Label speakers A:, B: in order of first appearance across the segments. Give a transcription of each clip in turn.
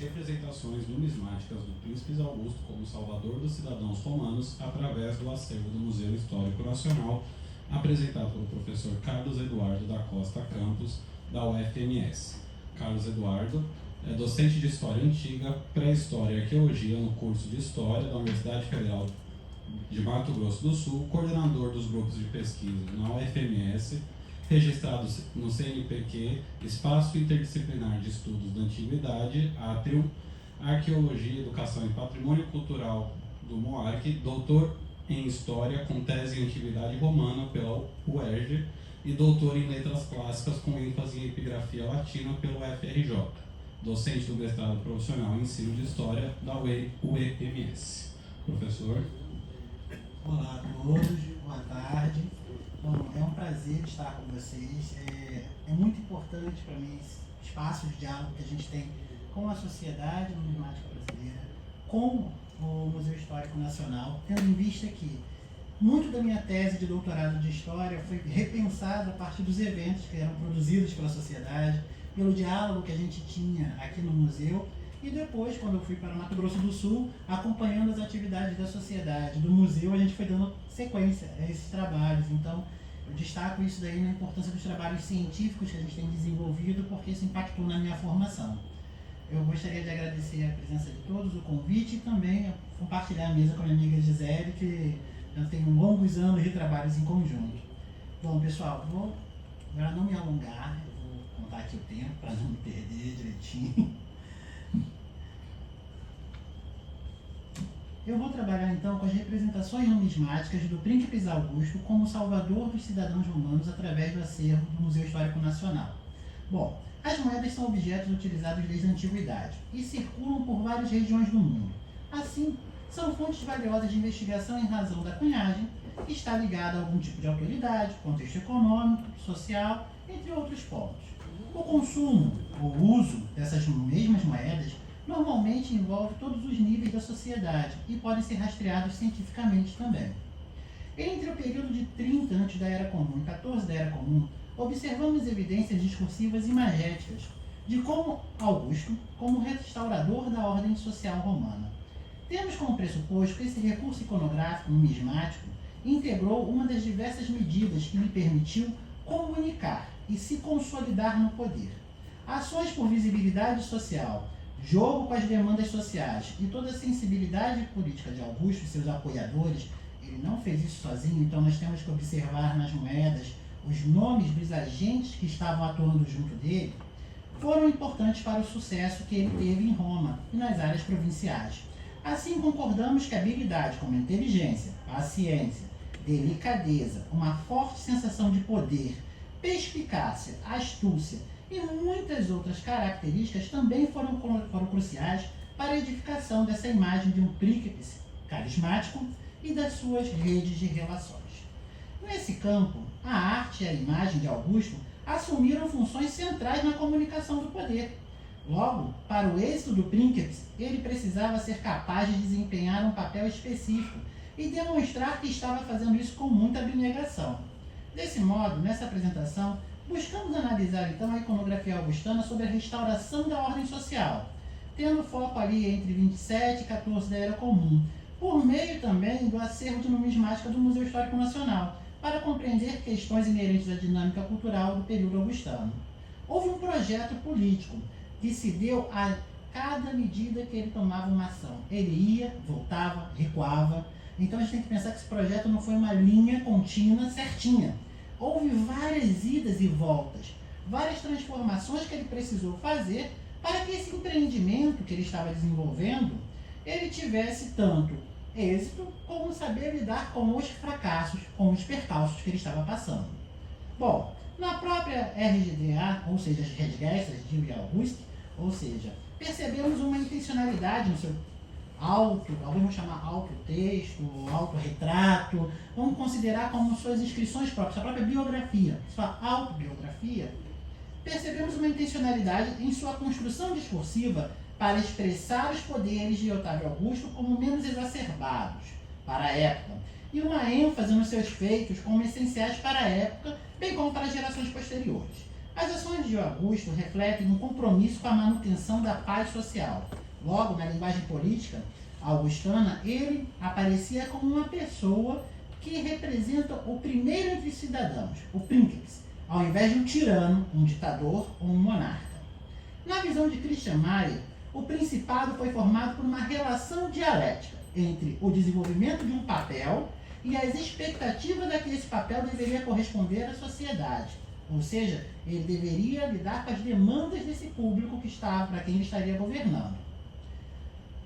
A: representações numismáticas do Príncipe Augusto como salvador dos cidadãos romanos através do acervo do Museu Histórico Nacional, apresentado pelo professor Carlos Eduardo da Costa Campos, da UFMS. Carlos Eduardo é docente de História Antiga, Pré-História e Arqueologia no curso de História da Universidade Federal de Mato Grosso do Sul, coordenador dos grupos de pesquisa na UFMS, registrado no CNPq, Espaço Interdisciplinar de Estudos da Antiguidade, Átrio, Arqueologia, Educação e Patrimônio Cultural do MOARC, doutor em História com tese em Antiguidade Romana pela UERJ e doutor em Letras Clássicas com ênfase em Epigrafia Latina pelo UFRJ, docente do mestrado profissional em Ensino de História da UEMS. Professor.
B: Olá a todos, boa tarde. Bom, é um prazer estar com vocês. É muito importante para mim esse espaço de diálogo que a gente tem com a sociedade numismática brasileira, com o Museu Histórico Nacional, tendo em vista que muito da minha tese de doutorado de História foi repensada a partir dos eventos que eram produzidos pela sociedade, pelo diálogo que a gente tinha aqui no museu, e depois, quando eu fui para Mato Grosso do Sul, acompanhando as atividades da sociedade, do museu, a gente foi dando sequência a esses trabalhos. Então, eu destaco isso daí na importância dos trabalhos científicos que a gente tem desenvolvido, porque isso impactou na minha formação. Eu gostaria de agradecer a presença de todos, o convite, e também compartilhar a mesa com a minha amiga Gisele, que eu tenho longos anos de trabalhos em conjunto. Bom, pessoal, para não me alongar, eu vou contar aqui o tempo, para não me perder direitinho. Eu vou trabalhar então com as representações numismáticas do Príncipe Augusto como salvador dos cidadãos romanos através do acervo do Museu Histórico Nacional. Bom, as moedas são objetos utilizados desde a antiguidade e circulam por várias regiões do mundo. Assim, são fontes valiosas de investigação em razão da cunhagem, que está ligada a algum tipo de autoridade, contexto econômico, social, entre outros pontos. O consumo ou uso dessas mesmas moedas normalmente envolve todos os níveis da sociedade e podem ser rastreados cientificamente também. Entre o período de 30 antes da Era Comum e 14 da Era Comum, observamos evidências discursivas imagéticas de como Augusto, como restaurador da ordem social romana. Temos como pressuposto que esse recurso iconográfico numismático integrou uma das diversas medidas que lhe permitiu comunicar e se consolidar no poder. Ações por visibilidade social, jogo com as demandas sociais e toda a sensibilidade política de Augusto e seus apoiadores, ele não fez isso sozinho, então nós temos que observar nas moedas os nomes dos agentes que estavam atuando junto dele, foram importantes para o sucesso que ele teve em Roma e nas áreas provinciais. Assim, concordamos que habilidade como inteligência, paciência, delicadeza, uma forte sensação de poder, perspicácia, astúcia e muitas outras características também foram cruciais para a edificação dessa imagem de um príncipe carismático e das suas redes de relações. Nesse campo, a arte e a imagem de Augusto assumiram funções centrais na comunicação do poder. Logo, para o êxito do príncipe, ele precisava ser capaz de desempenhar um papel específico e demonstrar que estava fazendo isso com muita abnegação. Desse modo, nessa apresentação, buscamos analisar então a iconografia augustana sobre a restauração da ordem social, tendo foco ali entre 27 e 14 da Era Comum, por meio também do acervo de numismática do Museu Histórico Nacional, para compreender questões inerentes à dinâmica cultural do período augustano. Houve um projeto político que se deu a cada medida que ele tomava uma ação. Ele ia, voltava, recuava. Então a gente tem que pensar que esse projeto não foi uma linha contínua certinha. Houve várias idas e voltas, várias transformações que ele precisou fazer para que esse empreendimento que ele estava desenvolvendo, ele tivesse tanto êxito como saber lidar com os fracassos, com os percalços que ele estava passando. Bom, na própria RGDA, ou seja, as Resgestas de Augusto, ou seja, percebemos uma intencionalidade no seu alguns vão chamar autotexto, autorretrato, vamos considerar como suas inscrições próprias, sua própria biografia, sua autobiografia. Percebemos uma intencionalidade em sua construção discursiva para expressar os poderes de Otávio Augusto como menos exacerbados para a época, e uma ênfase nos seus feitos como essenciais para a época, bem como para as gerações posteriores. As ações de Augusto refletem um compromisso com a manutenção da paz social. Logo, na linguagem política augustana, ele aparecia como uma pessoa que representa o primeiro entre os cidadãos, o princeps, ao invés de um tirano, um ditador ou um monarca. Na visão de Christian Mayer, o principado foi formado por uma relação dialética entre o desenvolvimento de um papel e as expectativas a que esse papel deveria corresponder à sociedade. Ou seja, ele deveria lidar com as demandas desse público para quem ele estaria governando.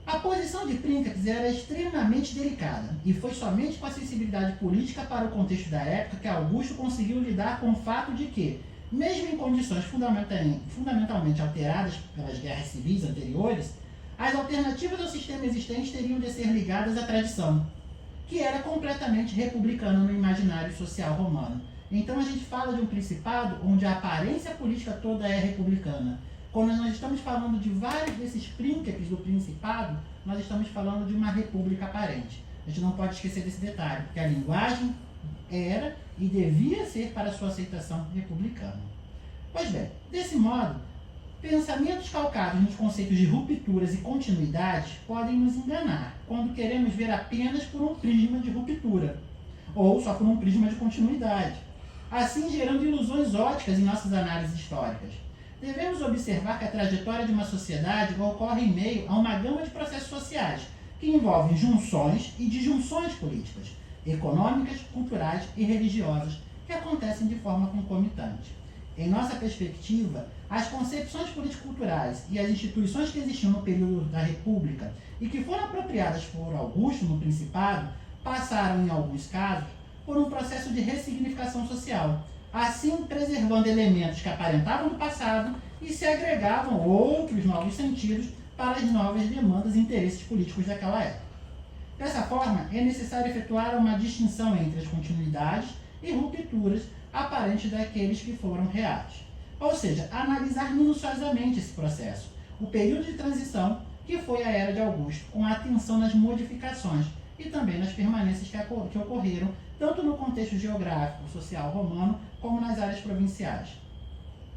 B: A posição de Princeps era extremamente delicada, e foi somente com a sensibilidade política para o contexto da época que Augusto conseguiu lidar com o fato de que, mesmo em condições fundamentalmente alteradas pelas guerras civis anteriores, as alternativas ao sistema existente teriam de ser ligadas à tradição, que era completamente republicana no imaginário social romano. Então a gente fala de um principado onde a aparência política toda é republicana. Quando nós estamos falando de vários desses prínceps do principado, nós estamos falando de uma república aparente. A gente não pode esquecer desse detalhe, porque a linguagem era e devia ser para sua aceitação republicana. Pois bem, desse modo, pensamentos calcados nos conceitos de rupturas e continuidades podem nos enganar quando queremos ver apenas por um prisma de ruptura, ou só por um prisma de continuidade, assim gerando ilusões óticas em nossas análises históricas. Devemos observar que a trajetória de uma sociedade ocorre em meio a uma gama de processos sociais, que envolvem junções e disjunções políticas, econômicas, culturais e religiosas, que acontecem de forma concomitante. Em nossa perspectiva, as concepções político-culturais e as instituições que existiam no período da República e que foram apropriadas por Augusto no Principado, passaram, em alguns casos, por um processo de ressignificação social, assim preservando elementos que aparentavam do passado e se agregavam outros novos sentidos para as novas demandas e interesses políticos daquela época. Dessa forma, é necessário efetuar uma distinção entre as continuidades e rupturas aparentes daqueles que foram reais. Ou seja, analisar minuciosamente esse processo, o período de transição que foi a Era de Augusto, com atenção nas modificações e também nas permanências que ocorreram tanto no contexto geográfico, social romano, como nas áreas provinciais.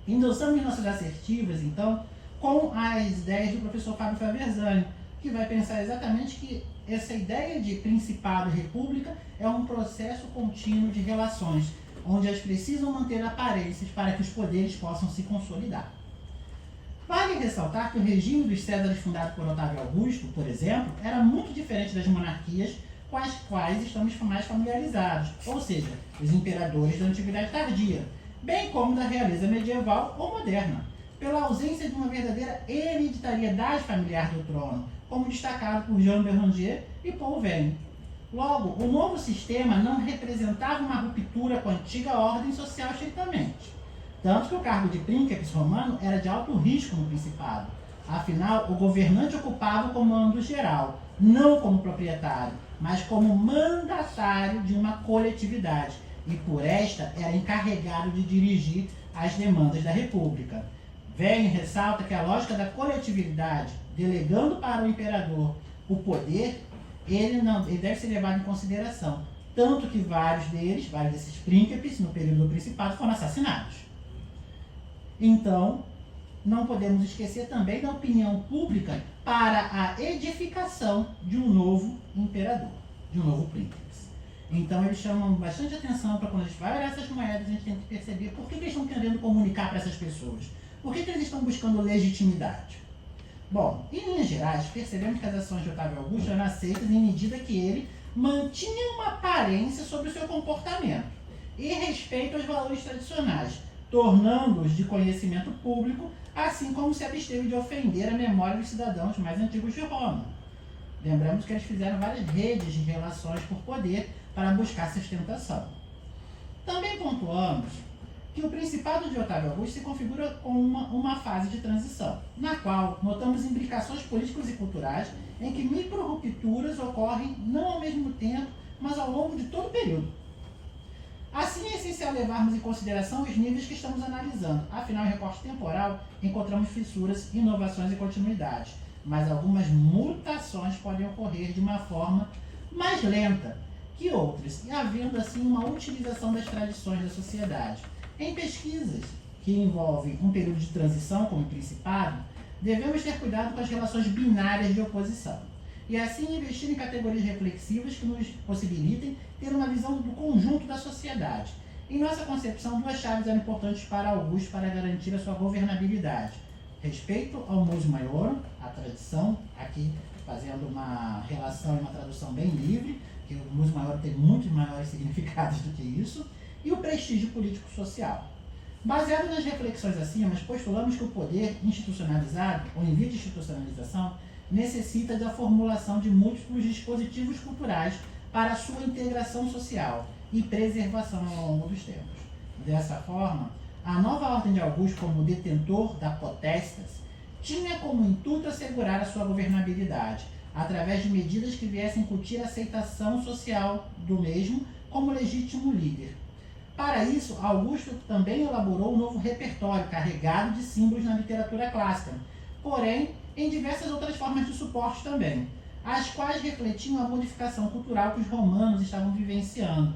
B: Endossamos nossas assertivas, então, com as ideias do professor Fábio Faversani, que vai pensar exatamente que essa ideia de principado e república é um processo contínuo de relações, onde elas precisam manter aparências para que os poderes possam se consolidar. Vale ressaltar que o regime dos Césares fundado por Otávio Augusto, por exemplo, era muito diferente das monarquias com as quais estamos mais familiarizados, ou seja, os imperadores da Antiguidade Tardia, bem como da realeza medieval ou moderna, pela ausência de uma verdadeira hereditariedade familiar do trono, como destacado por Jean Béranger e Paul Venn. Logo, o novo sistema não representava uma ruptura com a antiga ordem social estritamente, tanto que o cargo de princeps romano era de alto risco no Principado. Afinal, o governante ocupava o comando geral, não como proprietário, mas como mandatário de uma coletividade, e por esta era encarregado de dirigir as demandas da República. Venn ressalta que a lógica da coletividade, delegando para o imperador o poder, ele deve ser levado em consideração, tanto que vários desses príncipes, no período do Principado, foram assassinados. Então, não podemos esquecer também da opinião pública para a edificação de um novo imperador, de um novo príncipe. Então, eles chamam bastante atenção para quando a gente vai olhar essas moedas, a gente tem que perceber por que eles estão querendo comunicar para essas pessoas. Por que eles estão buscando legitimidade? Bom, em linhas gerais, percebemos que as ações de Otávio Augusto eram aceitas em medida que ele mantinha uma aparência sobre o seu comportamento e respeito aos valores tradicionais, tornando-os de conhecimento público, assim como se absteve de ofender a memória dos cidadãos mais antigos de Roma. Lembramos que eles fizeram várias redes de relações por poder para buscar sustentação. Também pontuamos que o Principado de Otávio Augusto se configura como uma fase de transição, na qual notamos imbricações políticas e culturais em que micro-rupturas ocorrem não ao mesmo tempo, mas ao longo de todo o período. Assim, é essencial levarmos em consideração os níveis que estamos analisando. Afinal, em recorte temporal, encontramos fissuras, inovações e continuidades, mas algumas mutações podem ocorrer de uma forma mais lenta que outras, e havendo assim uma utilização das tradições da sociedade. Em pesquisas que envolve um período de transição, como o Principado, devemos ter cuidado com as relações binárias de oposição, e assim investir em categorias reflexivas que nos possibilitem ter uma visão do conjunto da sociedade. Em nossa concepção, duas chaves eram importantes para Augusto para garantir a sua governabilidade: respeito ao Mos Maiorum, a tradição, aqui fazendo uma relação e uma tradução bem livre, que o Mos Maiorum tem muitos maiores significados do que isso, e o prestígio político-social. Baseado nas reflexões acima, postulamos que o poder institucionalizado, ou em via de institucionalização, necessita da formulação de múltiplos dispositivos culturais para sua integração social e preservação ao longo dos tempos. Dessa forma, a nova ordem de Augusto, como detentor da potestas, tinha como intuito assegurar a sua governabilidade, através de medidas que viessem incutir a aceitação social do mesmo como legítimo líder. Para isso, Augusto também elaborou um novo repertório carregado de símbolos na literatura clássica, porém em diversas outras formas de suporte também, as quais refletiam a modificação cultural que os romanos estavam vivenciando.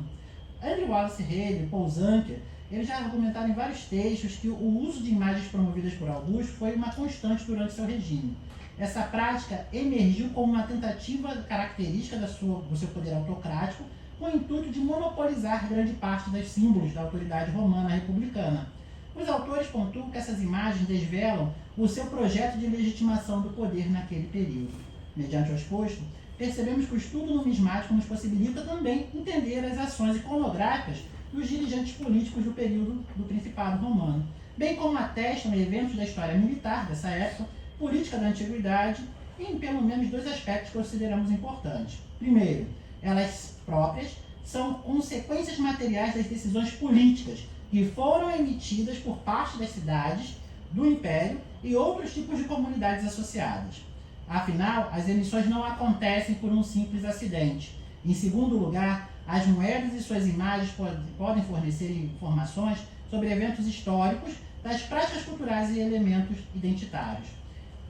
B: Andrew Wallace Haley e Paul Zanker, eles já argumentaram em vários textos que o uso de imagens promovidas por Augusto foi uma constante durante seu regime. Essa prática emergiu como uma tentativa característica do seu poder autocrático, com o intuito de monopolizar grande parte dos símbolos da autoridade romana republicana. Os autores pontuam que essas imagens desvelam o seu projeto de legitimação do poder naquele período. Mediante o exposto, percebemos que o estudo numismático nos possibilita também entender as ações iconográficas dos dirigentes políticos do período do Principado Romano, bem como atestam eventos da história militar dessa época, política da antiguidade, e em pelo menos dois aspectos que consideramos importantes. Primeiro, elas próprias são consequências materiais das decisões políticas que foram emitidas por parte das cidades, do Império e outros tipos de comunidades associadas. Afinal, as emissões não acontecem por um simples acidente. Em segundo lugar, as moedas e suas imagens podem fornecer informações sobre eventos históricos, das práticas culturais e elementos identitários.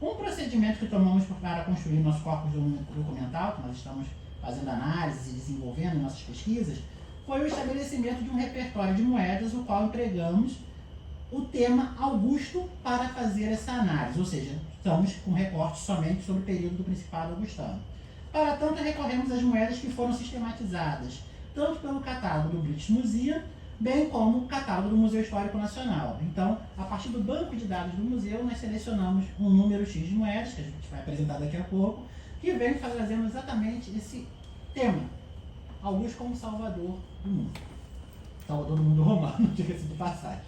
B: Um procedimento que tomamos para construir nosso corpus documental, que nós estamos fazendo análise e desenvolvendo em nossas pesquisas, foi o estabelecimento de um repertório de moedas, o qual empregamos o tema Augusto para fazer essa análise, ou seja, estamos com recortes somente sobre o período do Principado Augustano. Para tanto, recorremos às moedas que foram sistematizadas, tanto pelo catálogo do British Museum, bem como o catálogo do Museu Histórico Nacional. Então, a partir do banco de dados do museu, nós selecionamos um número X de moedas, que a gente vai apresentar daqui a pouco, que vem trazendo exatamente esse tema, Augusto como salvador do mundo. Salvador do mundo romano, diga-se de passagem.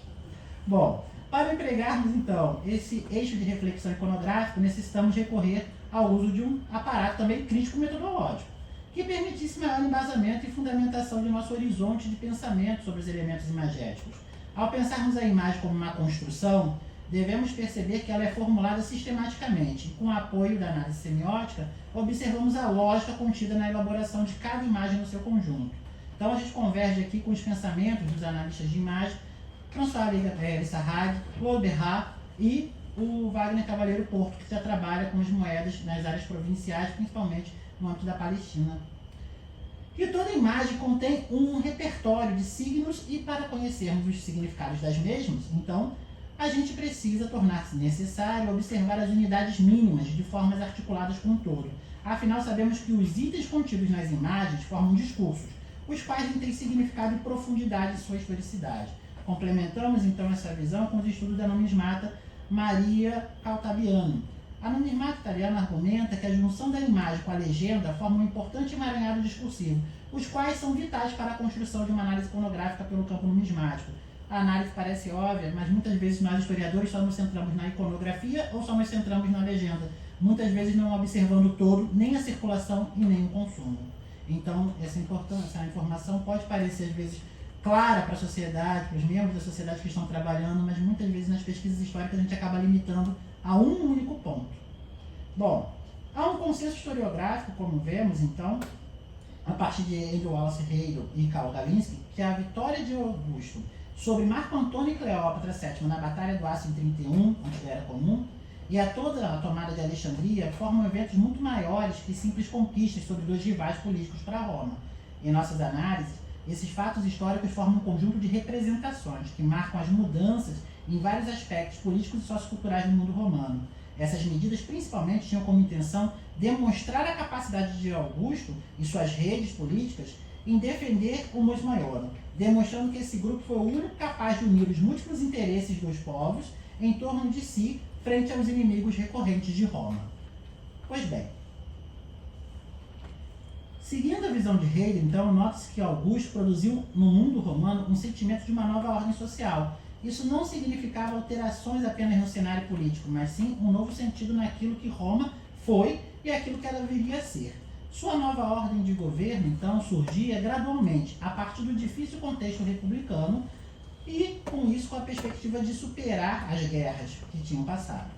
B: Bom, para empregarmos então esse eixo de reflexão iconográfico, necessitamos recorrer ao uso de um aparato também crítico-metodológico, que permitisse maior embasamento e fundamentação de nosso horizonte de pensamento sobre os elementos imagéticos. Ao pensarmos a imagem como uma construção, devemos perceber que ela é formulada sistematicamente, e com o apoio da análise semiótica, observamos a lógica contida na elaboração de cada imagem no seu conjunto. Então a gente converge aqui com os pensamentos dos analistas de imagem, François Lissarrag, Claude Bérard e o Wagner Cavaleiro Porto, que já trabalha com as moedas nas áreas provinciais, principalmente no âmbito da Palestina. E toda imagem contém um repertório de signos, e para conhecermos os significados das mesmas, então, a gente precisa tornar-se necessário observar as unidades mínimas de formas articuladas com o todo. Afinal, sabemos que os itens contidos nas imagens formam discursos, os quais têm significado e profundidade em sua historicidade. Complementamos, então, essa visão com os estudos da numismata Maria Caltabiano. A numismata italiana argumenta que a junção da imagem com a legenda forma um importante emaranhado discursivo, os quais são vitais para a construção de uma análise iconográfica pelo campo numismático. A análise parece óbvia, mas muitas vezes nós, historiadores, só nos centramos na iconografia ou só nos centramos na legenda, muitas vezes não observando o todo, nem a circulação e nem o consumo. Então, essa informação pode parecer, às vezes, clara para a sociedade, para os membros da sociedade que estão trabalhando, mas muitas vezes nas pesquisas históricas a gente acaba limitando a um único ponto. Bom, há um consenso historiográfico, como vemos, então, a partir de Andrew Wallace Haley e Karl Galinsky, que a vitória de Augusto sobre Marco Antônio e Cleópatra VII na Batalha do Aço em 31, antes da Era Comum, e a toda a tomada de Alexandria formam eventos muito maiores que simples conquistas sobre dois rivais políticos para Roma. Em nossas análises, esses fatos históricos formam um conjunto de representações que marcam as mudanças em vários aspectos políticos e socioculturais do mundo romano. Essas medidas principalmente tinham como intenção demonstrar a capacidade de Augusto e suas redes políticas em defender o Mos Maiorum, demonstrando que esse grupo foi o único capaz de unir os múltiplos interesses dos povos em torno de si frente aos inimigos recorrentes de Roma. Pois bem, seguindo a visão de Hegel, então, nota-se que Augusto produziu no mundo romano um sentimento de uma nova ordem social. Isso não significava alterações apenas no cenário político, mas sim um novo sentido naquilo que Roma foi e aquilo que ela viria a ser. Sua nova ordem de governo, então, surgia gradualmente, a partir do difícil contexto republicano e, com isso, com a perspectiva de superar as guerras que tinham passado.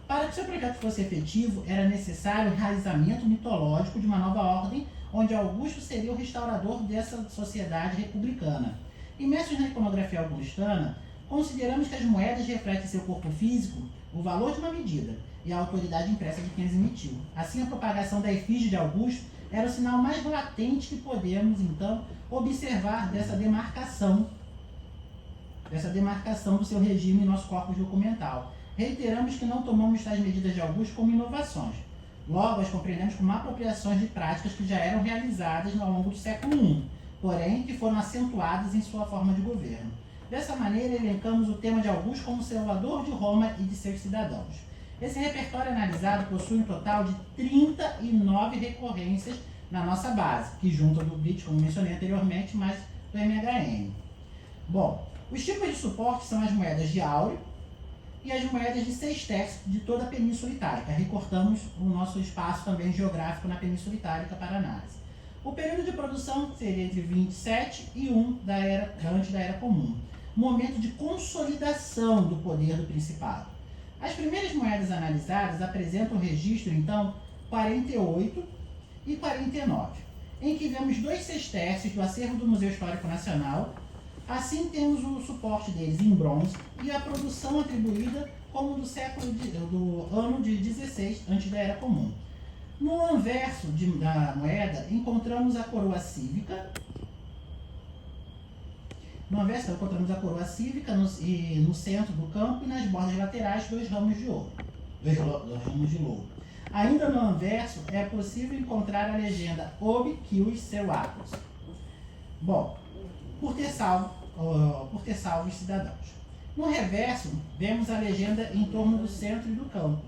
B: Para que seu projeto fosse efetivo, era necessário o enraizamento mitológico de uma nova ordem, onde Augusto seria o restaurador dessa sociedade republicana. Imersos na iconografia augustana, consideramos que as moedas refletem seu corpo físico, o valor de uma medida e a autoridade impressa de quem as emitiu. Assim, a propagação da efígie de Augusto era o sinal mais latente que podemos, então, observar dessa demarcação do seu regime em nosso corpus documental. Reiteramos que não tomamos tais medidas de Augusto como inovações. Logo, as compreendemos como apropriações de práticas que já eram realizadas ao longo do século I, porém que foram acentuadas em sua forma de governo. Dessa maneira, elencamos o tema de Augusto como salvador de Roma e de seus cidadãos. Esse repertório analisado possui um total de 39 recorrências na nossa base, que junta do Blitz, como mencionei anteriormente, mais do MHM. Bom, os tipos de suporte são as moedas de áureo e as moedas de sextércio de toda a Península Itálica. Recortamos o nosso espaço também geográfico na Península Itálica para análise. O período de produção seria entre 27 e 1 antes da Era Comum, momento de consolidação do poder do Principado. As primeiras moedas analisadas apresentam o registro, então, 48 e 49, em que vemos 2 sextércios do acervo do Museu Histórico Nacional. Assim, temos o suporte deles em bronze e a produção atribuída como do ano de 16 antes da Era Comum. No anverso da moeda, encontramos a coroa cívica. No anverso, encontramos a coroa cívica no centro do campo e nas bordas laterais 2 ramos de ouro. 2 ramos de louro. Ainda no anverso, é possível encontrar a legenda Obi Quis Servatus. Bom, por ter salvo os cidadãos. No reverso, vemos a legenda em torno do centro e do campo.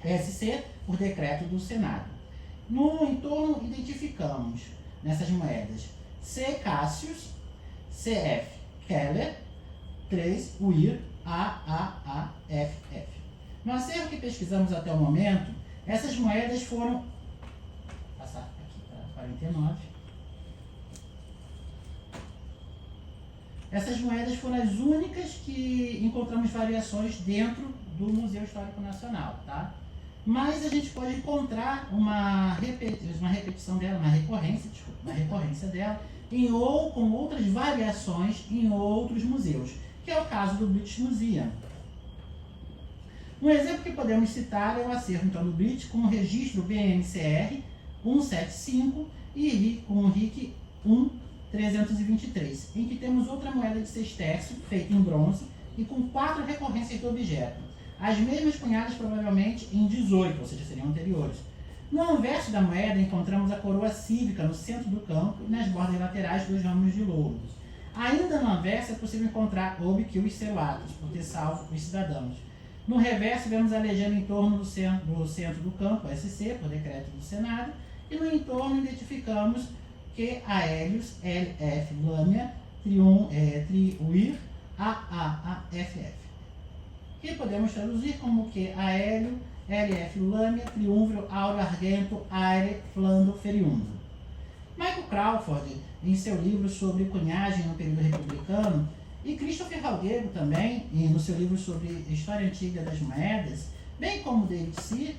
B: SC, por decreto do Senado. No entorno, identificamos, nessas moedas, C. Cassius, CF. Keller, 3. UIR, AAAFF. No acervo que pesquisamos até o momento, essas moedas foram... Vou passar aqui para 49. Essas moedas foram as únicas que encontramos variações dentro do Museu Histórico Nacional, tá? Mas a gente pode encontrar uma repetição dela, uma recorrência dela, com outras variações em outros museus, que é o caso do British Museum. Um exemplo que podemos citar é o acervo então, do British com o registro BMCR 175 e com o RIC 1323, em que temos outra moeda de sextércio feita em bronze e com 4 recorrências do objeto. As mesmas cunhadas provavelmente em 18, ou seja, seriam anteriores. No anverso da moeda encontramos a coroa cívica no centro do campo e nas bordas laterais 2 ramos de louro. Ainda no anverso é possível encontrar Obi Quis Servatus, por ter salvo os cidadãos. No reverso vemos a legenda em torno do centro do campo, SC, por decreto do Senado, e no entorno identificamos que Aélios, LF, Lâmia, Triuir, AAAFF. Que podemos traduzir como que Aélio, LF, Lâmia, Triunviro, Áureo, Argento, Aire, Flando, Feriundo. Michael Crawford, em seu livro sobre cunhagem no período republicano, e Christopher Halgego também, no seu livro sobre História Antiga das Moedas, bem como David Sear,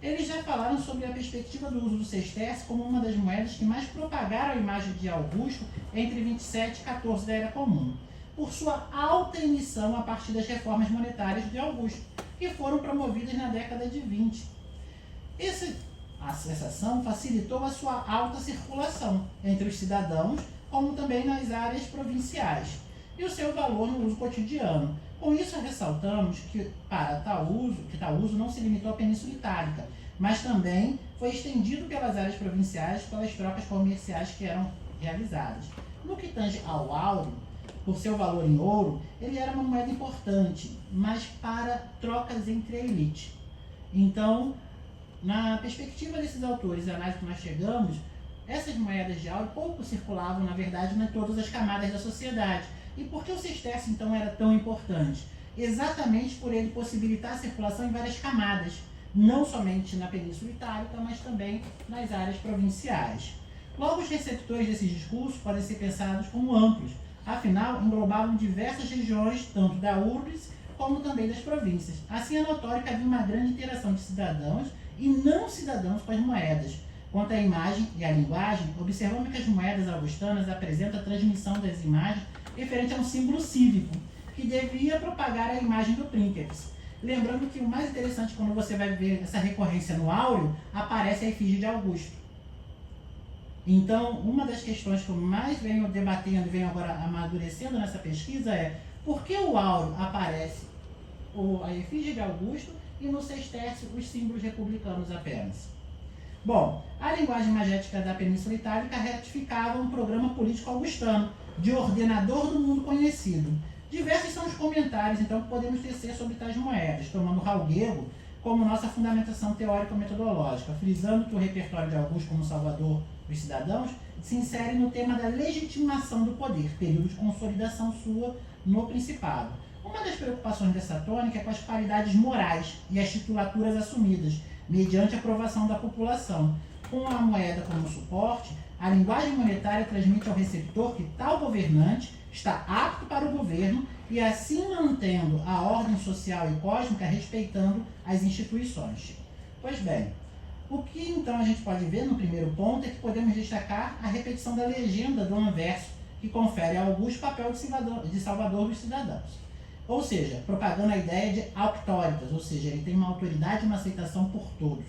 B: eles já falaram sobre a perspectiva do uso do sextércio como uma das moedas que mais propagaram a imagem de Augusto entre 27 e 14 da Era Comum, por sua alta emissão a partir das reformas monetárias de Augusto, que foram promovidas na década de 20. Essa ação facilitou a sua alta circulação entre os cidadãos, como também nas áreas provinciais, e o seu valor no uso cotidiano, Com isso, ressaltamos que tal uso não se limitou à Península Itálica, mas também foi estendido pelas áreas provinciais pelas trocas comerciais que eram realizadas. No que tange ao áureo, por seu valor em ouro, ele era uma moeda importante, mas para trocas entre a elite. Então, na perspectiva desses autores e análise que nós chegamos, essas moedas de áureo pouco circulavam, na verdade, em todas as camadas da sociedade. E por que o sestércio, então, era tão importante? Exatamente por ele possibilitar a circulação em várias camadas, não somente na Península Itálica, mas também nas áreas provinciais. Logo, os receptores desses discursos podem ser pensados como amplos, afinal, englobavam diversas regiões, tanto da urbis como também das províncias. Assim, é notório que havia uma grande interação de cidadãos e não cidadãos com as moedas. Quanto à imagem e à linguagem, observamos que as moedas augustanas apresentam a transmissão das imagens referente a um símbolo cívico, que devia propagar a imagem do princeps. Lembrando que o mais interessante, quando você vai ver essa recorrência no áureo, aparece a efígie de Augusto. Então, uma das questões que eu mais venho debatendo e venho agora amadurecendo nessa pesquisa é por que o áureo aparece a efígie de Augusto e no sestércio os símbolos republicanos apenas? Bom, a linguagem magética da Península Itálica ratificava um programa político augustano, de ordenador do mundo conhecido. Diversos são os comentários, então, que podemos tecer sobre tais moedas, tomando Ralgueiro como nossa fundamentação teórico-metodológica, frisando que o repertório de Augusto como salvador dos cidadãos se insere no tema da legitimação do poder, período de consolidação sua no Principado. Uma das preocupações dessa tônica é com as qualidades morais e as titulaturas assumidas, mediante a aprovação da população. Com a moeda como suporte, a linguagem monetária transmite ao receptor que tal governante está apto para o governo e assim mantendo a ordem social e cósmica, respeitando as instituições. Pois bem, o que então a gente pode ver no primeiro ponto é que podemos destacar a repetição da legenda do anverso, que confere a Augusto o papel de salvador dos cidadãos. Ou seja, propagando a ideia de auctoritas, ou seja, ele tem uma autoridade e uma aceitação por todos.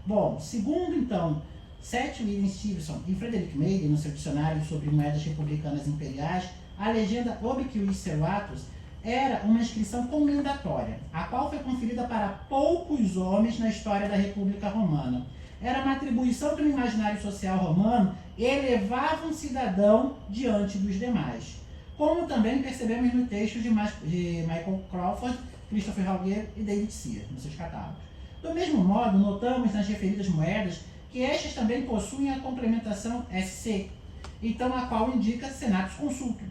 B: Bom, segundo então Seth William Stevenson e Frederick Meighen, no seu dicionário sobre moedas republicanas imperiais, a legenda Obiquis Servatus era uma inscrição comendatória, a qual foi conferida para poucos homens na história da República Romana. Era uma atribuição que no imaginário social romano elevava um cidadão diante dos demais. Como também percebemos no texto de Michael Crawford, Christopher Ralgueiro e David Sear, nos seus catálogos. Do mesmo modo, notamos nas referidas moedas que estas também possuem a complementação SC, então a qual indica Senatus Consultum.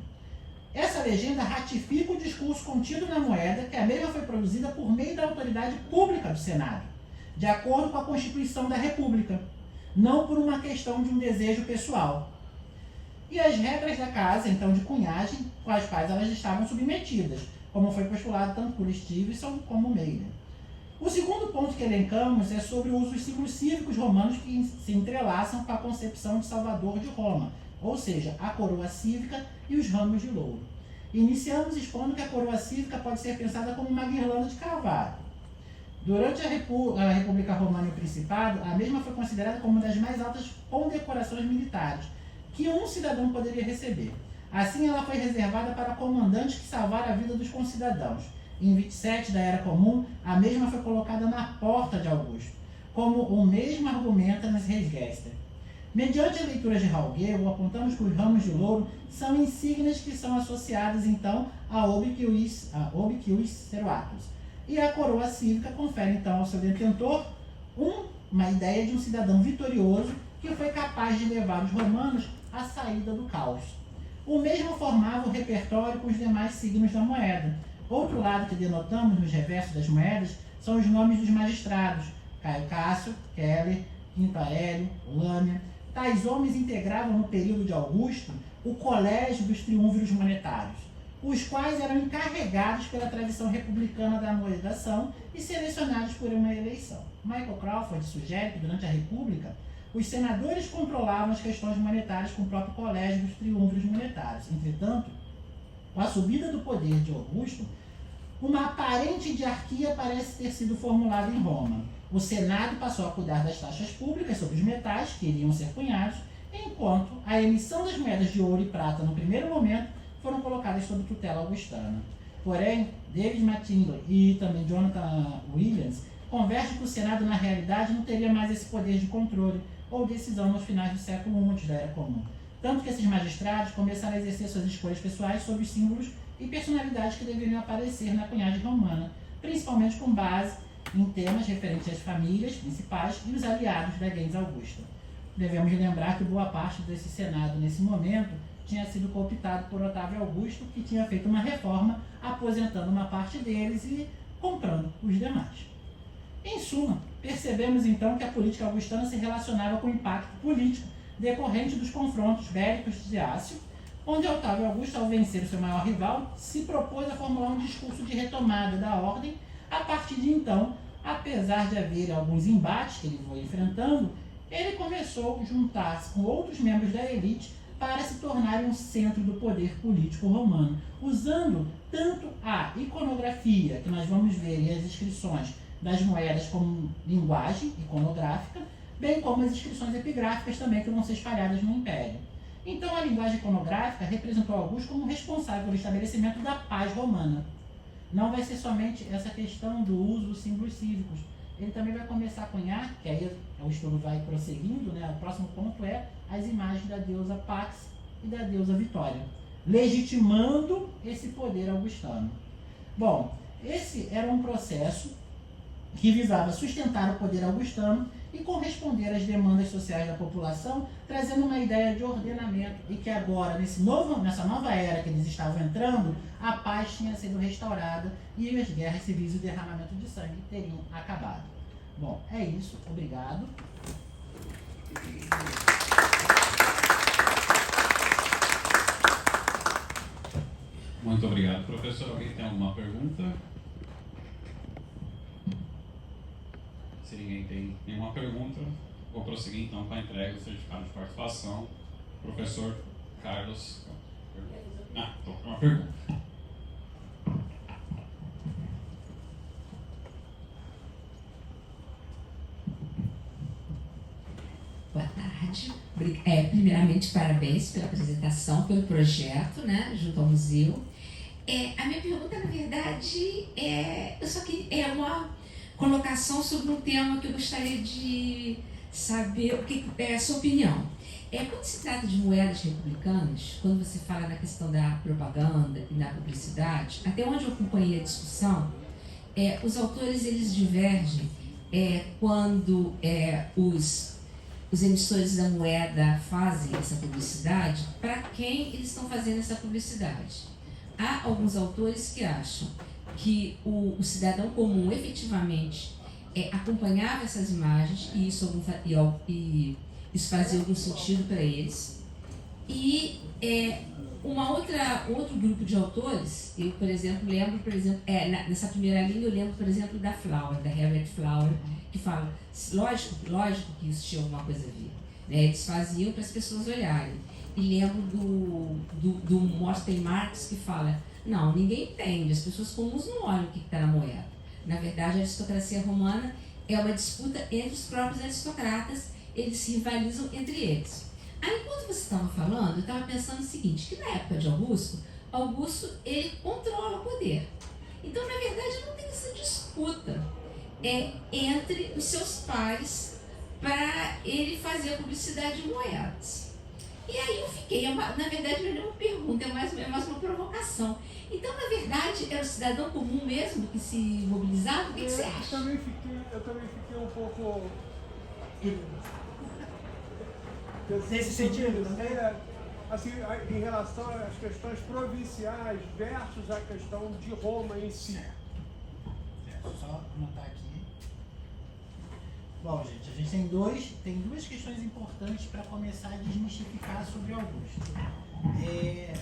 B: Essa legenda ratifica o discurso contido na moeda, que a mesma foi produzida por meio da autoridade pública do Senado, de acordo com a Constituição da República, não por uma questão de um desejo pessoal. E as regras da casa, então, de cunhagem, com as quais elas estavam submetidas, como foi postulado tanto por Stevenson como Meighen. O segundo ponto que elencamos é sobre o uso dos símbolos cívicos romanos que se entrelaçam com a concepção de Salvador de Roma, ou seja, a coroa cívica e os ramos de louro. Iniciamos expondo que a coroa cívica pode ser pensada como uma guirlanda de carvalho. Durante a República Romana e o Principado, a mesma foi considerada como uma das mais altas condecorações militares que um cidadão poderia receber. Assim, ela foi reservada para comandantes que salvaram a vida dos concidadãos. Em 27 da Era Comum, a mesma foi colocada na porta de Augusto, como o mesmo argumenta nas Reis Gester. Mediante a leitura de Ralgueiro, apontamos que os ramos de louro são insígnias que são associadas, então, a Obiquis Servatus. E a coroa cívica confere, então, ao seu detentor uma ideia de um cidadão vitorioso que foi capaz de levar os romanos à saída do caos. O mesmo formava o repertório com os demais signos da moeda. Outro lado que denotamos nos reversos das moedas são os nomes dos magistrados, Caio Cássio, Keller, Quinto Aélio, Lâmia. Tais homens integravam no período de Augusto o colégio dos triunviros monetários, os quais eram encarregados pela tradição republicana da moedação e selecionados por uma eleição. Michael Crawford sugere que durante a República os senadores controlavam as questões monetárias com o próprio colégio dos triunviros monetários. Entretanto, com a subida do poder de Augusto, uma aparente diarquia parece ter sido formulada em Roma. O Senado passou a cuidar das taxas públicas sobre os metais que iriam ser cunhados, enquanto a emissão das moedas de ouro e prata, no primeiro momento, foram colocadas sob tutela augustana. Porém, David McKinley e também Jonathan Williams convergem que o Senado, na realidade, não teria mais esse poder de controle ou decisão nos finais do século I antes da Era Comum. Tanto que esses magistrados começaram a exercer suas escolhas pessoais sobre os símbolos e personalidades que deveriam aparecer na cunhagem romana, principalmente com base em temas referentes às famílias principais e os aliados da gens Augusta. Devemos lembrar que boa parte desse Senado, nesse momento, tinha sido cooptado por Otávio Augusto, que tinha feito uma reforma, aposentando uma parte deles e comprando os demais. Em suma, percebemos então que a política augustana se relacionava com o impacto político decorrente dos confrontos bélicos de Ácio, onde Otávio Augusto, ao vencer o seu maior rival, se propôs a formular um discurso de retomada da ordem. A partir de então, apesar de haver alguns embates que ele foi enfrentando, ele começou a juntar-se com outros membros da elite para se tornar um centro do poder político romano, usando tanto a iconografia, que nós vamos ver, e as inscrições das moedas como linguagem iconográfica, bem como as inscrições epigráficas também, que vão ser espalhadas no Império. Então, a linguagem iconográfica representou Augusto como responsável pelo estabelecimento da paz romana. Não vai ser somente essa questão do uso dos símbolos cívicos. Ele também vai começar a cunhar, que aí o estudo vai prosseguindo, né? O próximo ponto é as imagens da deusa Pax e da deusa Vitória, legitimando esse poder augustano. Bom, esse era um processo que visava sustentar o poder augustano e corresponder às demandas sociais da população, trazendo uma ideia de ordenamento, e que agora, nessa nova era que eles estavam entrando, a paz tinha sido restaurada e as guerras civis e o derramamento de sangue teriam acabado. Bom, é isso. Obrigado.
A: Muito obrigado, professor. Alguém tem alguma pergunta? Se ninguém tem nenhuma pergunta, vou prosseguir então com a entrega do certificado de participação. Professor Carlos. Estou com uma pergunta.
C: Boa tarde. Primeiramente, parabéns pela apresentação, pelo projeto, né, junto ao museu. A minha pergunta, na verdade, é uma colocação sobre um tema que eu gostaria de saber o que é a sua opinião. Quando se trata de moedas republicanas, quando você fala na questão da propaganda e da publicidade, até onde eu acompanhei a discussão, os autores eles divergem quando os emissores da moeda fazem essa publicidade, para quem eles estão fazendo essa publicidade. Há alguns autores que acham que o cidadão comum efetivamente acompanhava essas imagens e isso fazia algum sentido para eles. E outro grupo de autores, eu, por exemplo, lembro, nessa primeira linha, eu lembro, por exemplo, da Flower, da Herbert Flower, que fala, lógico que isso tinha alguma coisa a ver, né? Eles faziam para as pessoas olharem. E lembro do Morten Marx, que fala, não, ninguém entende, as pessoas comuns não olham o que está na moeda. Na verdade, a aristocracia romana é uma disputa entre os próprios aristocratas, eles se rivalizam entre eles. Aí, enquanto você estava falando, eu estava pensando o seguinte, que na época de Augusto, ele controla o poder. Então, na verdade, não tem essa disputa entre os seus pares para ele fazer a publicidade de moedas. E aí eu fiquei, na verdade não é uma pergunta, é mais uma provocação. Então, na verdade, era o cidadão comum mesmo que se mobilizava? O que você acha?
D: Eu também fiquei um pouco...
B: Nesse sentido também?
D: Assim, em relação às questões provinciais versus a questão de Roma em si.
B: Só anotar aqui. Bom, gente, a gente tem duas questões importantes para começar a desmistificar sobre Augusto.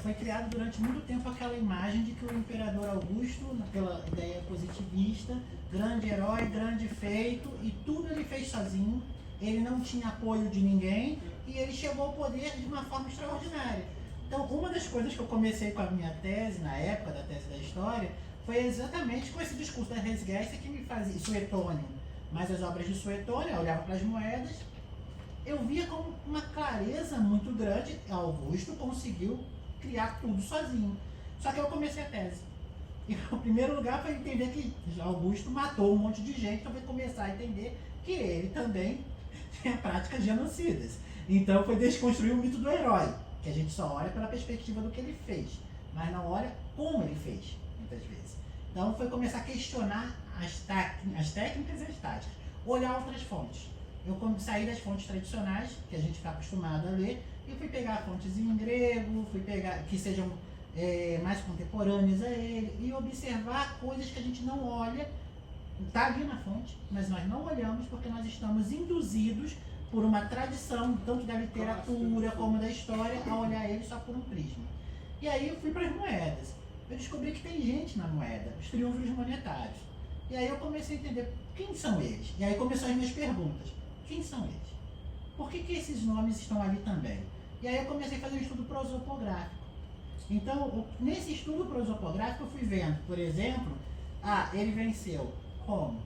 B: Foi criado durante muito tempo aquela imagem de que o imperador Augusto, pela ideia positivista, grande herói, grande feito, e tudo ele fez sozinho, ele não tinha apoio de ninguém, e ele chegou ao poder de uma forma extraordinária. Então, uma das coisas que eu comecei com a minha tese, na época da tese da história, foi exatamente com esse discurso da Resgécia que me fazia, Suetônio, mas as obras de Suetônio, eu olhava para as moedas, eu via com uma clareza muito grande, Augusto conseguiu criar tudo sozinho. Só que eu comecei a tese. E o primeiro lugar foi entender que Augusto matou um monte de gente, então foi começar a entender que ele também tinha práticas genocidas. Então foi desconstruir o mito do herói, que a gente só olha pela perspectiva do que ele fez, mas não olha como ele fez, muitas vezes. Então foi começar a questionar as técnicas e as táticas, olhar outras fontes. Eu saí das fontes tradicionais, que a gente está acostumado a ler, e fui pegar fontes em grego, fui pegar que sejam mais contemporâneas a ele, e observar coisas que a gente não olha, está ali na fonte, mas nós não olhamos porque nós estamos induzidos por uma tradição, tanto da literatura como da história, a olhar ele só por um prisma. E aí eu fui para as moedas. Eu descobri que tem gente na moeda, os triunvos monetários. E aí eu comecei a entender quem são eles. E aí começaram as minhas perguntas. Quem são eles? Por que esses nomes estão ali também? E aí eu comecei a fazer um estudo prosopográfico. Então, nesse estudo prosopográfico, eu fui vendo, por exemplo, ele venceu como?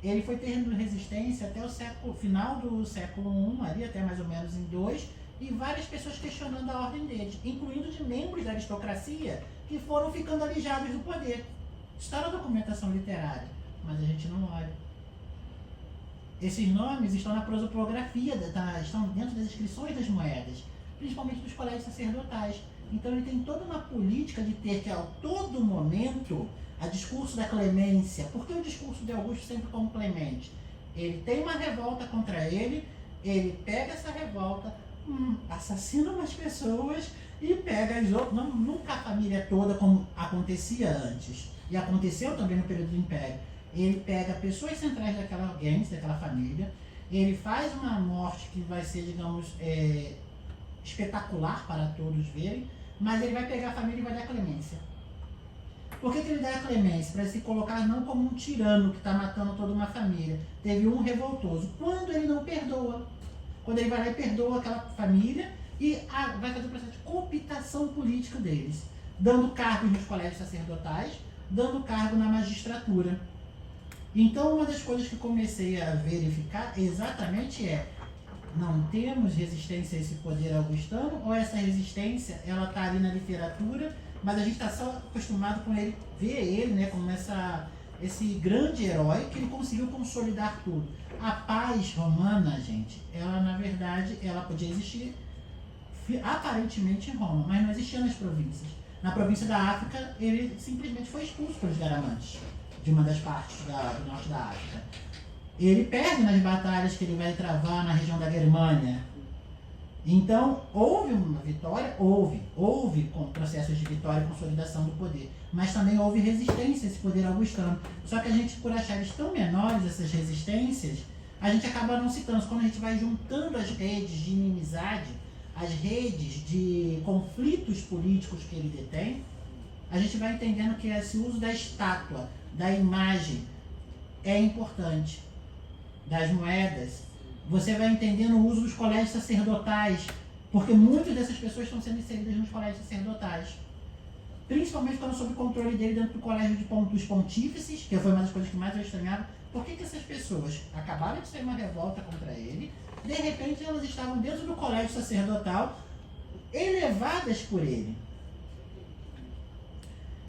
B: Ele foi tendo resistência até o final do século I, ali até mais ou menos em 2, e várias pessoas questionando a ordem deles, incluindo de membros da aristocracia que foram ficando alijados do poder. Está na documentação literária, mas a gente não olha. Esses nomes estão na prosopografia, estão dentro das inscrições das moedas, principalmente dos colégios sacerdotais. Então ele tem toda uma política de ter que, a todo momento, a discurso da clemência. Por que o discurso de Augusto sempre como clemente? Ele tem uma revolta contra ele pega essa revolta, assassina umas pessoas e pega as outras, nunca a família toda como acontecia antes. E aconteceu também no período do Império. Ele pega pessoas centrais daquela gens, daquela família, ele faz uma morte que vai ser, digamos, espetacular para todos verem, mas ele vai pegar a família e vai dar clemência. Por que ele dá a clemência? Para se colocar não como um tirano que está matando toda uma família. Teve um revoltoso. Quando ele não perdoa, quando ele vai lá e perdoa aquela família e vai fazer o processo de cooptação política deles, dando cargos nos colégios sacerdotais, dando cargo na magistratura. Então, uma das coisas que comecei a verificar exatamente não temos resistência a esse poder augustano, ou essa resistência ela está ali na literatura, mas a gente está só acostumado com ele, ver ele, né, como esse grande herói que ele conseguiu consolidar tudo. A paz romana, gente, ela na verdade ela podia existir aparentemente em Roma, mas não existia nas províncias. Na província da África, ele simplesmente foi expulso pelos garamantes, de uma das partes do norte da África. Ele perde nas batalhas que ele vai travar na região da Germânia. Então, houve uma vitória? Houve processos de vitória e consolidação do poder. Mas também houve resistência a esse poder augustano. Só que a gente, por achar eles tão menores, essas resistências, a gente acaba não citando. Quando a gente vai juntando as redes de inimizade, as redes de conflitos políticos que ele detém, a gente vai entendendo que esse uso da estátua, da imagem, é importante. Das moedas. Você vai entendendo o uso dos colégios sacerdotais, porque muitas dessas pessoas estão sendo inseridas nos colégios sacerdotais. Principalmente quando sob o controle dele dentro do colégio dos pontífices, que foi uma das coisas que mais eu estranhava. Por que essas pessoas acabaram de sair uma revolta contra ele, de repente elas estavam dentro do colégio sacerdotal, elevadas por ele?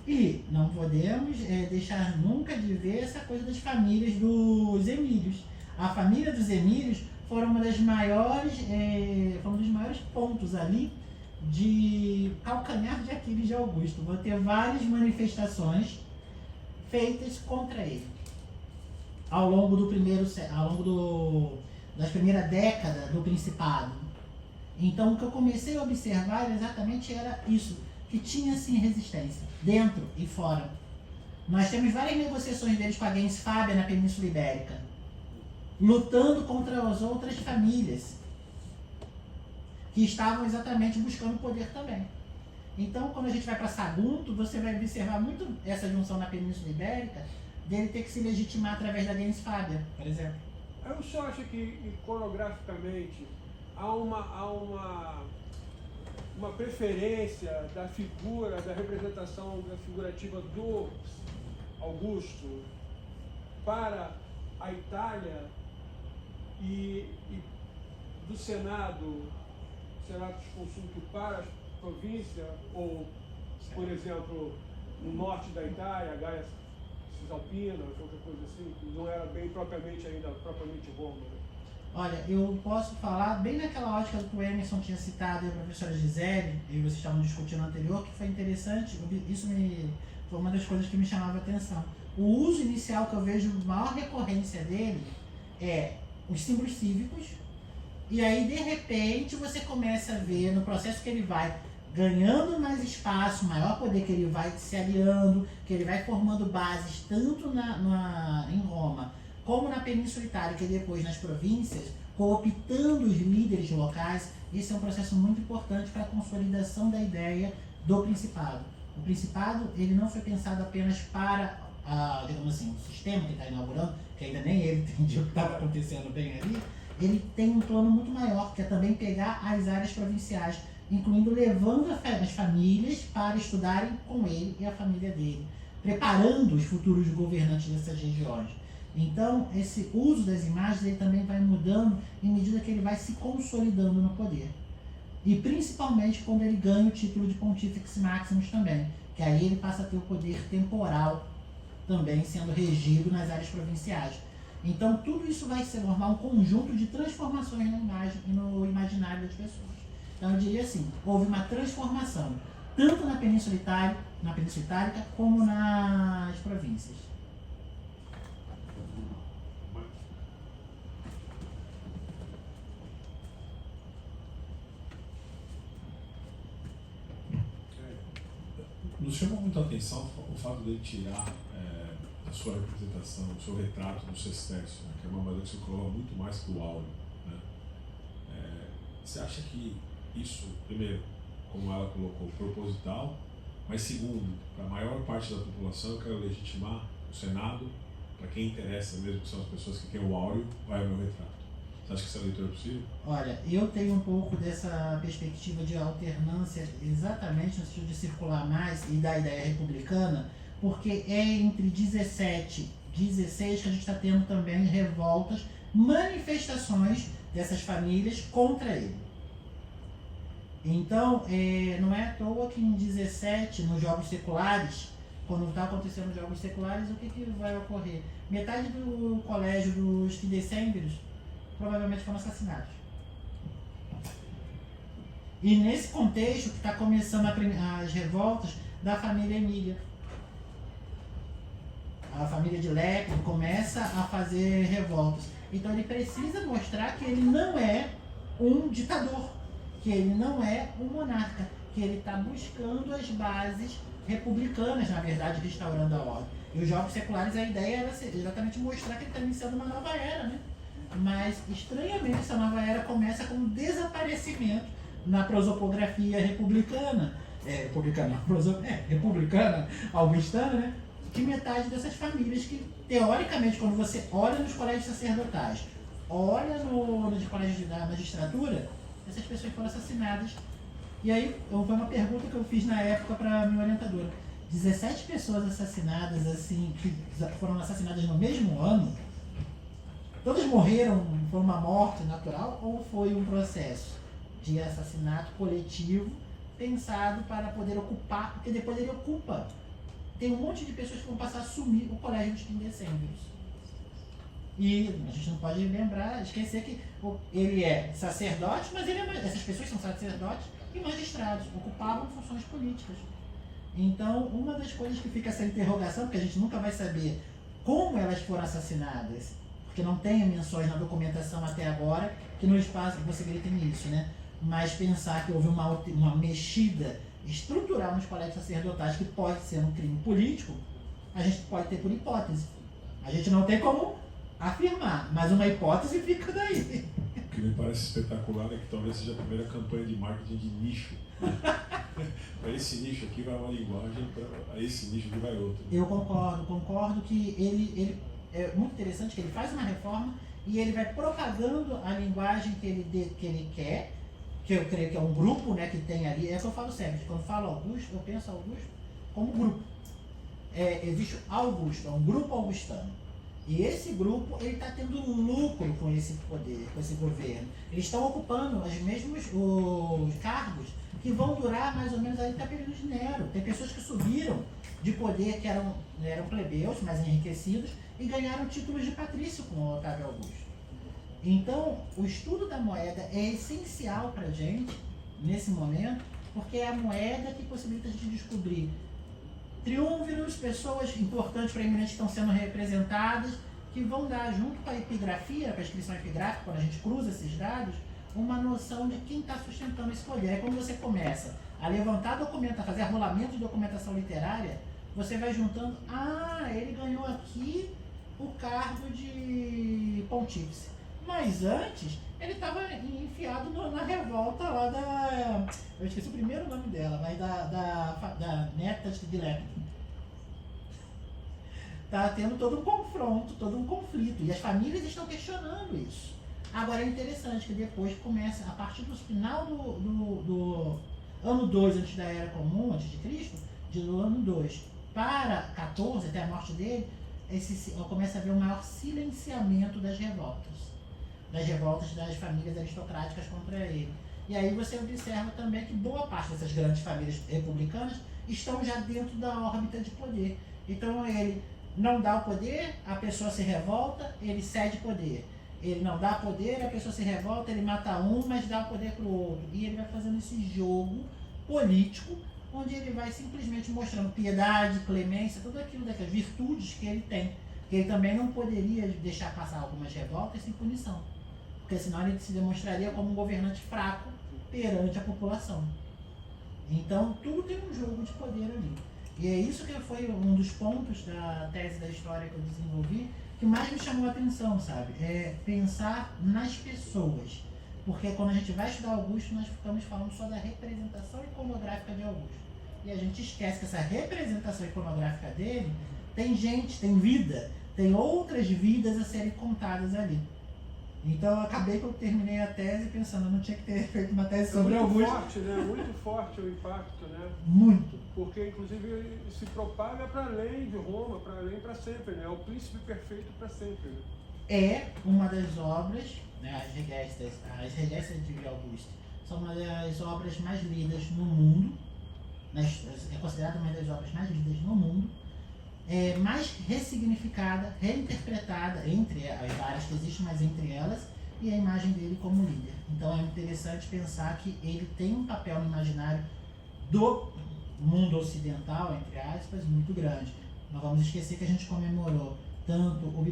B: E não podemos deixar nunca de ver essa coisa das famílias dos Emílios. A família dos Emílios foram um dos maiores pontos ali de calcanhar de Aquiles de Augusto. Vão ter várias manifestações feitas contra ele ao longo das primeiras décadas do Principado. Então o que eu comecei a observar era isso, que tinha sim resistência, dentro e fora. Nós temos várias negociações deles com a gens Fábia na Península Ibérica, lutando contra as outras famílias que estavam exatamente buscando poder também. Então, quando a gente vai para Sagunto, você vai observar muito essa junção na Península Ibérica, dele ter que se legitimar através da gens Fábia, por exemplo.
D: Eu só acho que, iconograficamente, há uma preferência da figura, da representação da figurativa do Augusto para a Itália e do Senatus Consultum para a província, ou, por exemplo, no norte da Itália, a Gaia Cisalpina, qualquer coisa assim, que não era bem propriamente Roma, né?
B: Olha, eu posso falar bem naquela ótica do que o Emerson tinha citado e a professora Gisele, e vocês estavam discutindo no anterior, que foi interessante, foi uma das coisas que me chamava a atenção. O uso inicial que eu vejo, a maior recorrência dele é os símbolos cívicos, e aí de repente você começa a ver no processo que ele vai ganhando mais espaço, maior poder, que ele vai se aliando, que ele vai formando bases tanto em Roma como na Península Itálica e depois nas províncias, cooptando os líderes locais. Esse é um processo muito importante para a consolidação da ideia do Principado. O Principado, ele não foi pensado apenas para, digamos assim, o sistema que está inaugurando, que ainda nem ele entendia o que estava acontecendo bem ali. Ele tem um plano muito maior, que é também pegar as áreas provinciais, incluindo levando as famílias para estudarem com ele e a família dele, preparando os futuros governantes dessas regiões. Então, esse uso das imagens ele também vai mudando em medida que ele vai se consolidando no poder. E principalmente quando ele ganha o título de Pontifex Maximus também, que aí ele passa a ter o poder temporal também sendo regido nas áreas provinciais. Então, tudo isso vai se formar um conjunto de transformações na imagem e no imaginário das pessoas. Então, eu diria assim, houve uma transformação, tanto na Península Itálica, como nas províncias.
E: Nos chamou muito a atenção o fato de ele tirar a sua representação, o seu retrato do sextércio, né, que é uma maneira que circulava muito mais que o áureo. Né? Você acha que isso, primeiro, como ela colocou, proposital, mas segundo, para a maior parte da população, eu quero legitimar o Senado, para quem interessa mesmo, que são as pessoas que têm o áureo, vai ao meu retrato. Você acha que essa leitura é possível?
B: Olha, eu tenho um pouco dessa perspectiva de alternância exatamente no sentido de circular mais e da ideia republicana, porque é entre 17 e 16 que a gente está tendo também revoltas, manifestações dessas famílias contra ele. Então, não é à toa que em 17, nos Jogos Seculares, quando está acontecendo os Jogos Seculares, o que vai ocorrer? Metade do colégio dos fidecêmbiros provavelmente foram assassinados. E nesse contexto que está começando as revoltas da família Emília. A família de Lepre começa a fazer revoltas. Então ele precisa mostrar que ele não é um ditador, que ele não é um monarca, que ele está buscando as bases republicanas, na verdade, restaurando a ordem. E os Jogos Seculares, a ideia era exatamente mostrar que ele está iniciando uma nova era, né? Mas, estranhamente, essa nova era começa com um desaparecimento na prosopografia republicana, republicana, augustana, né? De metade dessas famílias que, teoricamente, quando você olha nos colégios sacerdotais, olha nos colégios da magistratura, essas pessoas foram assassinadas. E aí, foi uma pergunta que eu fiz na época para a minha orientadora. 17 pessoas assassinadas, assim, que foram assassinadas no mesmo ano, todas morreram por uma morte natural ou foi um processo de assassinato coletivo pensado para poder ocupar, porque depois ele ocupa. Tem um monte de pessoas que vão passar a assumir o colégio dos fidecêmbiros. E a gente não pode esquecer que ele é sacerdote, mas essas pessoas são sacerdotes e magistrados, ocupavam funções políticas. Então, uma das coisas que fica essa interrogação, porque a gente nunca vai saber como elas foram assassinadas, porque não tem menções na documentação até agora que nos possibilitem isso, né? Mas pensar que houve uma mexida estrutural nos colégios sacerdotais que pode ser um crime político, a gente pode ter por hipótese. A gente não tem como afirmar, mas uma hipótese fica daí.
E: O que me parece espetacular é que talvez seja a primeira campanha de marketing de nicho. Para esse nicho aqui vai uma linguagem, para esse nicho aqui vai outra.
B: Eu concordo que ele é muito interessante que ele faz uma reforma e ele vai propagando a linguagem que ele quer, que eu creio que é um grupo, né, que tem ali. É o que eu falo sempre, quando eu falo Augusto, eu penso Augusto como grupo. Existe Augusto, é um grupo augustano. E esse grupo, ele está tendo lucro com esse poder, com esse governo. Eles estão ocupando os cargos que vão durar mais ou menos aí até o período de Nero. Tem pessoas que subiram de poder, que eram plebeus, mas enriquecidos, e ganharam títulos de patrício com o Otávio Augusto. Então, o estudo da moeda é essencial para a gente, nesse momento, porque é a moeda que possibilita a gente descobrir triunviros, pessoas importantes para eminentes que estão sendo representadas, que vão dar, junto com a epigrafia, com a inscrição epigráfica, quando a gente cruza esses dados, uma noção de quem está sustentando esse poder. Aí quando você começa a levantar documentos, a fazer rolamento de documentação literária, você vai juntando, ele ganhou aqui o cargo de pontífice. Mas antes, ele estava enfiado na revolta lá da... Eu esqueci o primeiro nome dela, mas da neta de Lepton. Está tendo todo um confronto, todo um conflito. E as famílias estão questionando isso. Agora é interessante que depois começa, a partir do final do ano 2 antes da Era Comum, antes de Cristo, do ano 2 para 14, até a morte dele, começa a haver um maior silenciamento das revoltas das famílias aristocráticas contra ele. E aí você observa também que boa parte dessas grandes famílias republicanas estão já dentro da órbita de poder. Então ele não dá o poder, a pessoa se revolta, ele cede poder. Ele não dá poder, a pessoa se revolta, ele mata um, mas dá o poder para o outro. E ele vai fazendo esse jogo político, onde ele vai simplesmente mostrando piedade, clemência, tudo aquilo daquelas virtudes que ele tem. Que ele também não poderia deixar passar algumas revoltas sem punição. Porque senão ele se demonstraria como um governante fraco perante a população. Então, tudo tem um jogo de poder ali. E é isso que foi um dos pontos da tese da história que eu desenvolvi, que mais me chamou a atenção, sabe? É pensar nas pessoas. Porque quando a gente vai estudar Augusto, nós ficamos falando só da representação iconográfica de Augusto. E a gente esquece que essa representação iconográfica dele tem gente, tem vida, tem outras vidas a serem contadas ali. Então eu acabei que eu terminei a tese pensando, eu não tinha que ter feito uma tese sobre Augusto.
D: Muito forte, né? Muito forte o impacto, né?
B: Muito.
D: Porque inclusive ele se propaga para além de Roma, para além para sempre, né? É o príncipe perfeito para sempre. Né?
B: É uma das obras, né, as Regestas de Augusto, são uma das obras mais lidas no mundo, é considerada uma das obras mais lidas no mundo, mais ressignificada, reinterpretada entre as várias que existem, mas entre elas, e a imagem dele como líder. Então é interessante pensar que ele tem um papel no imaginário do mundo ocidental, entre aspas, muito grande. Não vamos esquecer que a gente comemorou tanto o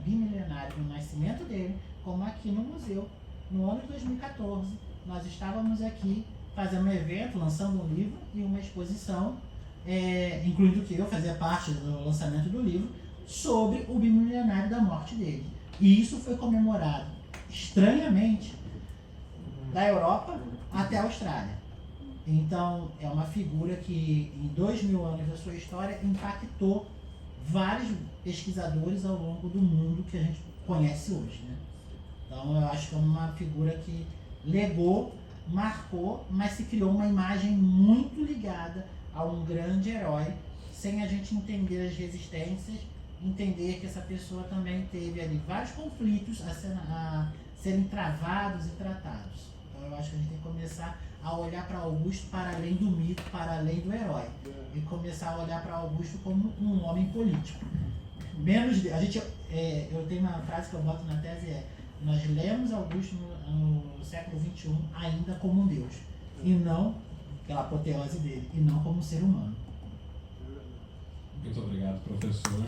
B: bimilenário do nascimento dele, como aqui no museu, no ano de 2014. Nós estávamos aqui fazendo um evento, lançando um livro e uma exposição, incluindo que eu fazia parte do lançamento do livro, sobre o bimilenário da morte dele. E isso foi comemorado, estranhamente, da Europa até a Austrália. Então, é uma figura que, em 2000 anos da sua história, impactou vários pesquisadores ao longo do mundo que a gente conhece hoje, né? Então, eu acho que é uma figura que legou, marcou, mas se criou uma imagem muito ligada a um grande herói, sem a gente entender as resistências, entender que essa pessoa também teve ali vários conflitos a serem travados e tratados. Então eu acho que a gente tem que começar a olhar para Augusto para além do mito, para além do herói, e começar a olhar para Augusto como um homem político. Eu tenho uma frase que eu boto na tese, nós lemos Augusto no século XXI ainda como um deus, e não pela apoteose dele, e não como um ser humano.
A: Muito obrigado, professor.